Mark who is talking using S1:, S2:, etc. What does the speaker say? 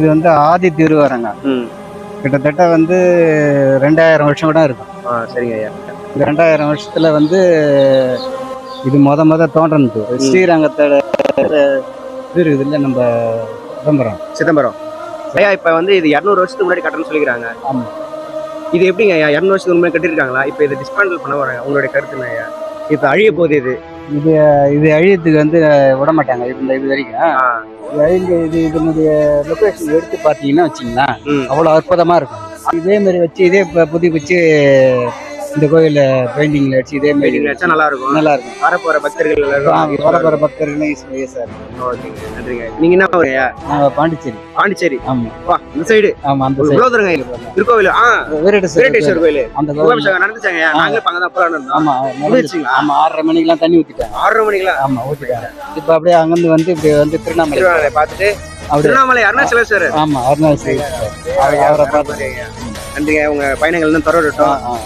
S1: இது வந்து ஆதி திருவரங்க. கிட்டத்தட்ட வந்து 2000 வருஷம் கூட இருக்கும்.
S2: சரிங்க ஐயா.
S1: இந்த 2000 வருஷத்துல வந்து இது முத தோன்றது ஸ்ரீரங்கத்தோட இது இருக்குது இல்லை, நம்ம
S2: சிதம்பரம் ஐயா. இப்ப வந்து இது 200 வருஷத்துக்கு முன்னாடி கட்டணும்னு சொல்லிக்கிறாங்க.
S1: ஆமா.
S2: இது எப்படிங்க ஐயா 200 வருஷத்துக்கு முன்னாடி கட்டிருக்காங்களா? இப்ப இதை டிஸ்மேண்டில் பண்ண வராங்க, உங்களுடைய கருத்து ஐயா? இப்ப அழிய போகுது
S1: இது இது அழியத்துக்கு வந்து விட மாட்டாங்க. இது வரைக்கும் இது அழிஞ்சு இதனுடைய லொகேஷன் எடுத்து பார்த்தீங்கன்னா வச்சிங்களேன், அவ்வளோ அற்புதமா இருக்கும். இதே மாதிரி வச்சு இதே புதுப்பிச்சு இந்த கோயில பெயிண்டிங்ல அடிச்சு இதே மாதிரி
S2: வச்சா நல்லா இருக்கும். வரப்போற பக்தர்கள்
S1: வரப்போற பக்தர்கள் சார்.
S2: ஓகேங்க, நன்றிங்க. நீங்க என்ன ஊருங்க?
S1: நாங்க பாண்டிச்சேரி. ஆமா,
S2: இந்த சைடு.
S1: ஆமா, அந்த
S2: சைடு திருக்கோவில். வீரட்டேஸ்வரர் கோயில்.
S1: அந்த
S2: நடந்துச்சாங்க. நாங்க அங்கதான் போறோம்.
S1: ஆமா, ஆமா. 6:30 மணிக்கெல்லாம் தண்ணி ஊத்திட்டாங்க.
S2: 6:30 மணிக்கெல்லாம்?
S1: ஆமா, ஊத்திட்டாங்க. இப்ப அப்படியே அங்கிருந்து வந்து இப்படி வந்து திருவண்ணாமலை
S2: பார்த்துட்டு திருவண்ணாமலை அருணாச்சலேஸ்வரர்.
S1: ஆமா, அருணாச்சலேஸ்வரர் அவரை பார்த்து.
S2: நன்றிங்க. உங்க பயணங்கள் இன்னும் தொடரட்டும்.